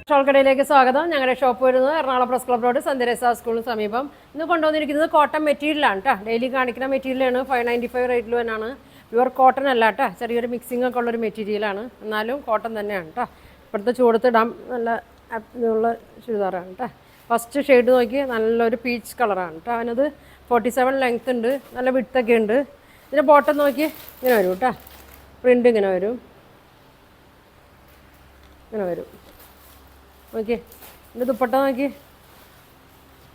ഷോൾക്കടയിലേക്ക് സ്വാഗതം. ഞങ്ങളുടെ ഷോപ്പ് വരുന്നത് Ernakulam press club road saint സ്കൂളിന് സമീപം. ഇന്ന് കൊണ്ടുവന്നിരിക്കുന്നത് കോട്ടൺ മെറ്റീരിയലാണ് കേട്ടോ. ഡെയിലി കാണിക്കുന്ന മെറ്റീരിയലാണ്. 595 റേറ്റിൽ തന്നെയാണ്. പ്യുവർ കോട്ടൺ അല്ല കേട്ടോ, ചെറിയൊരു മിക്സിംഗ് ഒക്കെ ഉള്ളൊരു മെറ്റീരിയലാണ്. എന്നാലും കോട്ടൺ തന്നെയാണ് കേട്ടോ. ഇപ്പോഴത്തെ ചൂടത്തിടാം നല്ല ഇതുള്ള ചുരിദാറാണ് കേട്ടോ. ഫസ്റ്റ് ഷെയ്ഡ് നോക്കി നല്ലൊരു പീച്ച് കളറാണ് കേട്ടോ. അവനത് 47 ലെങ്ത് ഉണ്ട്, നല്ല വിട്തൊക്കെ ഉണ്ട്. ഇതിൻ്റെ ബോട്ടം നോക്കി ഇങ്ങനെ വരും കേട്ടോ. പ്രിൻ്റ് ഇങ്ങനെ വരും, ഇങ്ങനെ വരും. ഓക്കെ, എൻ്റെ ദുപ്പട്ട നോക്കി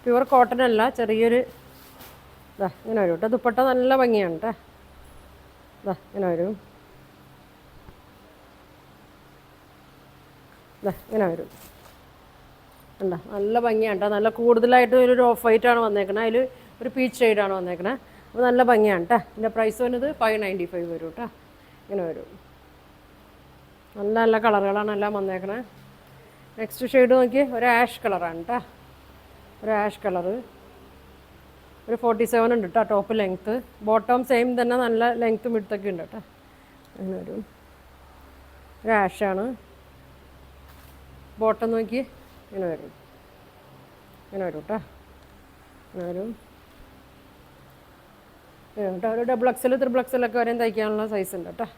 പ്യുവർ കോട്ടൺ അല്ല, ചെറിയൊരു ഇതാ ഇങ്ങനെ വരും കേട്ടോ. ദുപ്പട്ട നല്ല ഭംഗിയാണ് കേട്ടോ. ഇതാ ഇങ്ങനെ വരും, ഇതാ ഇങ്ങനെ വരും. എന്താ നല്ല ഭംഗിയാണ് കേട്ടോ. നല്ല കൂടുതലായിട്ട് ഒരു ഓഫ് വൈറ്റ് ആണ് വന്നേക്കണത്, അതിൽ ഒരു പീച്ച് ഷെയ്ഡാണ് വന്നേക്കണത്. അപ്പോൾ നല്ല ഭംഗിയാണ് കേട്ടോ. ഇതിൻ്റെ പ്രൈസ് വന്നത് 595 വരും കേട്ടോ. ഇങ്ങനെ വരും. നല്ല നല്ല കളറുകളാണ് എല്ലാം വന്നേക്കണേ. നെക്സ്റ്റ് ഷെയ്ഡ് നോക്കി ഒരു ആഷ് കളറാണ് കേട്ടോ. ഒരു ആഷ് കളറ്, ഒരു 47 ഉണ്ട് കേട്ടോ ടോപ്പ് ലെങ്ത്ത്. ബോട്ടം സെയിം തന്നെ, നല്ല ലെങ്ത്തും വിടുത്തൊക്കെ ഉണ്ട് കേട്ടോ. അങ്ങനെ വരും. ഒരു ആഷാണ്. ബോട്ടം നോക്കി ഇങ്ങനെ വരും, ഇങ്ങനെ വരും കേട്ടോ. ഇങ്ങനെ വരും കേട്ടോ. ഒരു ഡബിൾ എക്സൽ ത്രിബിൾ എക്സലൊക്കെ വരെയും തയ്ക്കാനുള്ള സൈസ് ഉണ്ട് കേട്ടോ.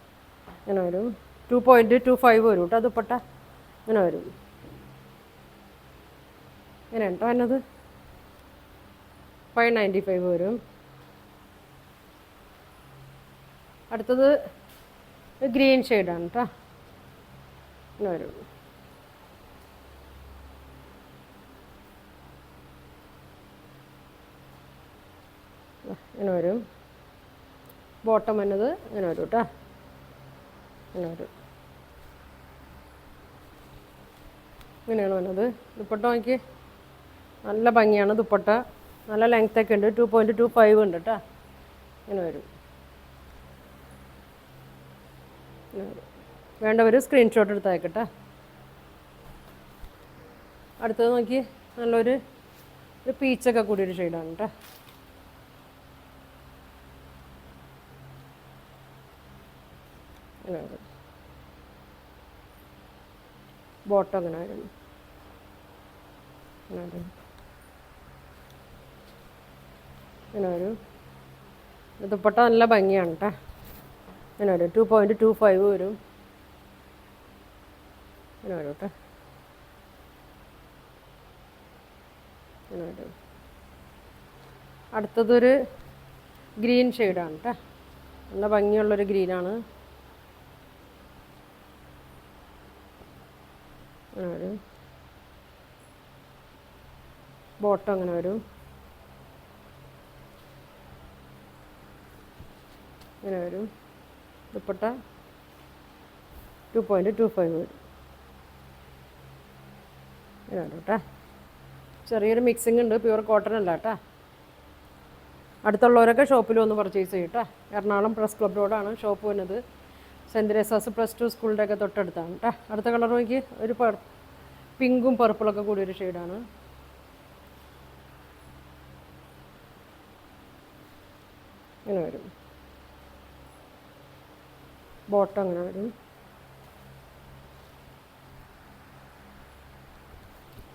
ഇങ്ങനെ വരും. 2.25 വരും കേട്ടോ ദുപ്പട്ട. ഇങ്ങനെ വരും. ഇങ്ങനെ കേട്ടോ എന്നത് 595 വരും. അടുത്തത് ഗ്രീൻ ഷെയ്ഡാണ് കേട്ടോ. ഇങ്ങനെ വരും. ഇങ്ങനെ വരും. ബോട്ടം വന്നത് ഇങ്ങനെ വരും കേട്ടോ. ഇങ്ങനെ വരും. ഇങ്ങനെയാണ് വന്നത്. ദുപ്പട്ട നോക്കി നല്ല ഭംഗിയാണ് ദുപ്പട്ട. നല്ല ലെങ്ത്തൊക്കെ ഉണ്ട്. 2.25 ഉണ്ട് കേട്ടോ. ഇങ്ങനെ വരും. ഇങ്ങനെ വരും. വേണ്ടവർ സ്ക്രീൻഷോട്ട് എടുത്ത് അയക്കട്ടെ. അടുത്തത് നോക്കി നല്ലൊരു പീച്ചൊക്കെ കൂടിയൊരു ഷെയ്ഡാണ് കേട്ടോ. ഇങ്ങനെ വരും. ബോട്ടം ഇങ്ങനെ വരും. ഇങ്ങനെ വരും. ഇങ്ങനെ വരും. ദുപ്പട്ട നല്ല ഭംഗിയാണ് കേട്ടോ. ഇങ്ങനെ വരും. 2.25 വരും. ഇങ്ങനെ വരും കേട്ടോ. ഇങ്ങനെ വരും. അടുത്തതൊരു ഗ്രീൻ ഷെയ്ഡാണ് കേട്ടോ. നല്ല ഭംഗിയുള്ളൊരു ഗ്രീനാണ്. അങ്ങനെ വരും. ബോട്ടം അങ്ങനെ വരും. ഇങ്ങനെ വരും. ദുപ്പട്ട 2.25 വരും. ഇങ്ങനെ വരും കേട്ടോ. ചെറിയൊരു മിക്സിംഗ് ഉണ്ട്, പ്യുവർ കോട്ടൺ അല്ല കേട്ടോ. അടുത്തുള്ളവരൊക്കെ ഷോപ്പിൽ വന്ന് പർച്ചേസ് ചെയ്യും കേട്ടോ. എറണാകുളം പ്രസ് ക്ലബ് റോഡാണ് ഷോപ്പ് വന്നത്. സെൻറ്റ് തെരേസാസ് +2 സ്കൂളിൻ്റെയൊക്കെ തൊട്ടടുത്താണ് കേട്ടോ. അടുത്ത കളർ നോക്കി ഒരു പിങ്കും പർപ്പിളൊക്കെ കൂടിയൊരു ഷെയ്ഡാണ്. ഇങ്ങനെ വരും. ബോട്ടം അങ്ങനെ വരും.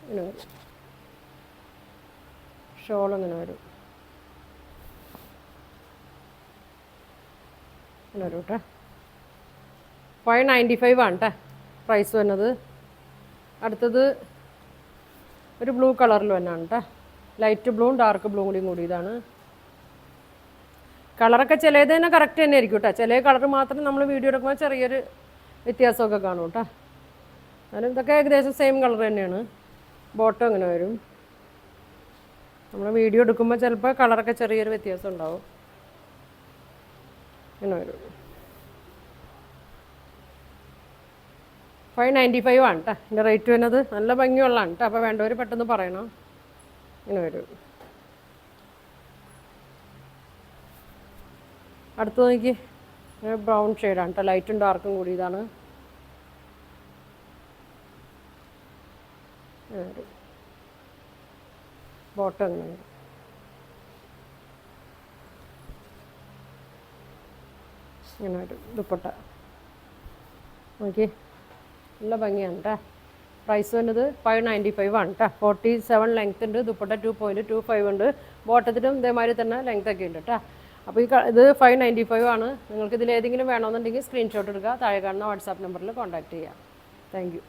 ഇങ്ങനെ വരും. ഷോൾ ഇങ്ങനെ വരും. ഇങ്ങനെ വരും കേട്ടോ. 595 ആണ് കേട്ടോ പ്രൈസ് വന്നത്. അടുത്തത് ഒരു ബ്ലൂ കളറിൽ തന്നെയാണ് കേട്ടോ. ലൈറ്റ് ബ്ലൂവും ഡാർക്ക് ബ്ലൂവും കൂടി ഇതാണ്. കളറൊക്കെ ചിലത് തന്നെ കറക്റ്റ് തന്നെ ആയിരിക്കും കേട്ടോ. ചില കളർ മാത്രം നമ്മൾ വീഡിയോ എടുക്കുമ്പോൾ ചെറിയൊരു വ്യത്യാസമൊക്കെ കാണും കേട്ടോ. എന്നാലും ഇതൊക്കെ ഏകദേശം സെയിം കളർ തന്നെയാണ്. ബോട്ടം ഇങ്ങനെ വരും. നമ്മൾ വീഡിയോ എടുക്കുമ്പോൾ ചിലപ്പോൾ കളറൊക്കെ ചെറിയൊരു വ്യത്യാസം ഉണ്ടാവും. ഇങ്ങനെ വരും. 595 ആണ് കേട്ടോ എൻ്റെ റേറ്റ് വരുന്നത്. നല്ല ഭംഗിയുള്ളതാണ് കേട്ടോ. അപ്പോൾ വേണ്ടവർ പെട്ടെന്ന് പറയണം. ഇങ്ങനെ വരും. അടുത്ത് നോക്കി ബ്രൗൺ ഷെയ്ഡാണ് കേട്ടോ. ലൈറ്റും ഡാർക്കും കൂടി ഇതാണ്. ബോട്ടം ഇങ്ങനെ വരും. ഇങ്ങനെ വരും ദുപ്പട്ട. നോക്കി നല്ല ഭംഗിയാണ് കേട്ടോ. പ്രൈസ് വന്നത് 595 ആണ് കേട്ടോ. 47 ലെങ്ത് ഉണ്ട്, ദുപ്പട്ട 2.25 ഉണ്ട്, ബോട്ടത്തിലും ഇതേമാതിരി തന്നെ ലെങ്ത് ഒക്കെ ഉണ്ട് കേട്ടോ. അപ്പോൾ ഇത് 595 ആണ്. നിങ്ങൾക്ക് ഇതിൽ ഏതെങ്കിലും വേണമെന്നുണ്ടെങ്കിൽ സ്ക്രീൻഷോട്ട് എടുക്കുക, താഴെ കാണുന്ന വാട്സാപ്പ് നമ്പറിൽ കോൺടാക്ട് ചെയ്യാം. Thank you.